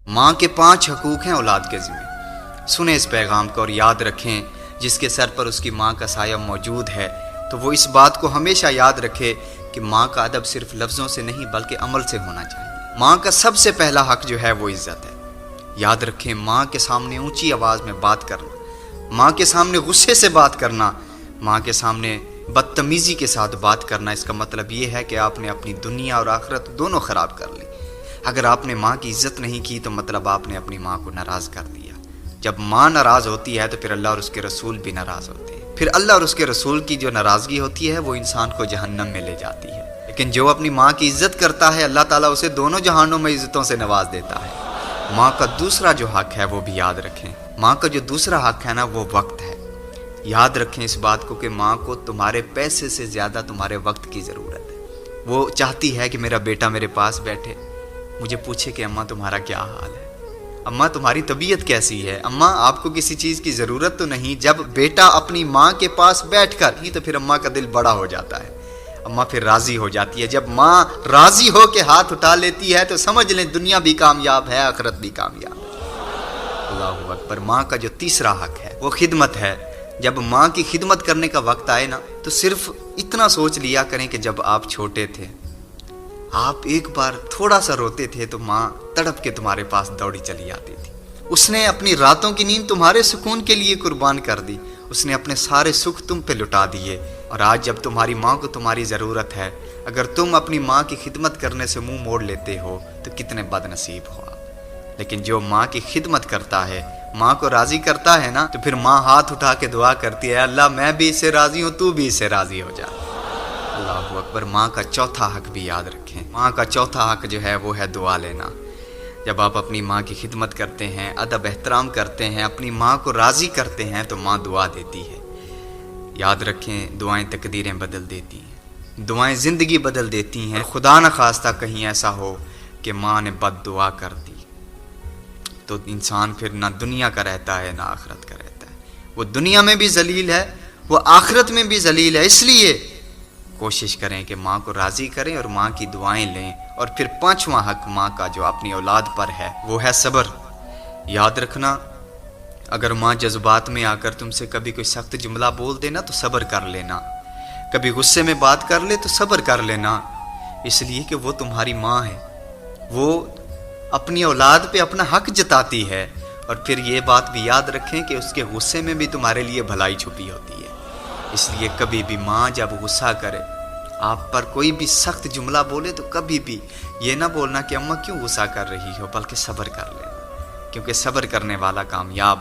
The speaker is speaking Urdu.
ماں کے 5 حقوق ہیں اولاد کے ذمہ۔ سنیں اس پیغام کو اور یاد رکھیں، جس کے سر پر اس کی ماں کا سایہ موجود ہے تو وہ اس بات کو ہمیشہ یاد رکھے کہ ماں کا ادب صرف لفظوں سے نہیں بلکہ عمل سے ہونا چاہیے۔ ماں کا سب سے پہلا حق جو ہے وہ عزت ہے۔ یاد رکھیں، ماں کے سامنے اونچی آواز میں بات کرنا، ماں کے سامنے غصے سے بات کرنا، ماں کے سامنے بدتمیزی کے ساتھ بات کرنا، اس کا مطلب یہ ہے کہ آپ نے اپنی دنیا اور آخرت دونوں خراب کر لی۔ اگر آپ نے ماں کی عزت نہیں کی تو مطلب آپ نے اپنی ماں کو ناراض کر دیا۔ جب ماں ناراض ہوتی ہے تو پھر اللہ اور اس کے رسول بھی ناراض ہوتے ہیں۔ پھر اللہ اور اس کے رسول کی جو ناراضگی ہوتی ہے وہ انسان کو جہنم میں لے جاتی ہے۔ لیکن جو اپنی ماں کی عزت کرتا ہے، اللہ تعالیٰ اسے دونوں جہانوں میں عزتوں سے نواز دیتا ہے۔ ماں کا دوسرا جو حق ہے وہ بھی یاد رکھیں۔ ماں کا جو دوسرا حق ہے نا وہ وقت ہے۔ یاد رکھیں اس بات کو کہ ماں کو تمہارے پیسے سے زیادہ تمہارے وقت کی ضرورت ہے۔ وہ چاہتی ہے کہ میرا بیٹا میرے پاس بیٹھے، مجھے پوچھے کہ اماں تمہارا کیا حال ہے، اماں تمہاری طبیعت کیسی ہے، اماں آپ کو کسی چیز کی ضرورت تو نہیں۔ جب بیٹا اپنی ماں کے پاس بیٹھ کر ہی تو پھر اماں کا دل بڑا ہو جاتا ہے، اماں پھر راضی ہو جاتی ہے۔ جب ماں راضی ہو کے ہاتھ اٹھا لیتی ہے تو سمجھ لیں دنیا بھی کامیاب ہے، آخرت بھی کامیاب ہے۔ اللہ اکبر۔ ماں کا جو تیسرا حق ہے وہ خدمت ہے۔ جب ماں کی خدمت کرنے کا وقت آئے نا تو صرف اتنا سوچ لیا کریں کہ جب آپ چھوٹے تھے، آپ ایک بار تھوڑا سا روتے تھے تو ماں تڑپ کے تمہارے پاس دوڑی چلی آتی تھی۔ اس نے اپنی راتوں کی نیند تمہارے سکون کے لیے قربان کر دی، اس نے اپنے سارے سکھ تم پہ لٹا دیے۔ اور آج جب تمہاری ماں کو تمہاری ضرورت ہے، اگر تم اپنی ماں کی خدمت کرنے سے منہ موڑ لیتے ہو تو کتنے بد نصیب ہو آپ۔ لیکن جو ماں کی خدمت کرتا ہے، ماں کو راضی کرتا ہے نا، تو پھر ماں ہاتھ اٹھا کے دعا کرتی ہے، اللہ میں بھی اس سے راضی ہوں، تو بھی اس سے راضی ہو جا۔ اللہ اکبر۔ ماں کا چوتھا حق بھی یاد رکھیں۔ ماں کا چوتھا حق جو ہے وہ ہے دعا لینا۔ جب آپ اپنی ماں کی خدمت کرتے ہیں، ادب احترام کرتے ہیں، اپنی ماں کو راضی کرتے ہیں تو ماں دعا دیتی ہے۔ یاد رکھیں، دعائیں تقدیریں بدل دیتی ہیں، دعائیں زندگی بدل دیتی ہیں۔ خدا نہ خواستہ کہیں ایسا ہو کہ ماں نے بد دعا کر دی تو انسان پھر نہ دنیا کا رہتا ہے نہ آخرت کا رہتا ہے۔ وہ دنیا میں بھی ذلیل ہے، وہ آخرت میں بھی ذلیل ہے۔ اس لیے کوشش کریں کہ ماں کو راضی کریں اور ماں کی دعائیں لیں۔ اور پھر 5واں حق ماں کا جو اپنی اولاد پر ہے وہ ہے صبر۔ یاد رکھنا، اگر ماں جذبات میں آ کر تم سے کبھی کوئی سخت جملہ بول دینا تو صبر کر لینا، کبھی غصے میں بات کر لے تو صبر کر لینا، اس لیے کہ وہ تمہاری ماں ہے، وہ اپنی اولاد پہ اپنا حق جتاتی ہے۔ اور پھر یہ بات بھی یاد رکھیں کہ اس کے غصے میں بھی تمہارے لیے بھلائی چھپی ہوتی ہے۔ اس لیے کبھی بھی ماں جب غصہ کرے، آپ پر کوئی بھی سخت جملہ بولے تو کبھی بھی یہ نہ بولنا کہ اماں کیوں غصہ کر رہی ہو، بلکہ صبر کر لینا، کیونکہ صبر کرنے والا کامیاب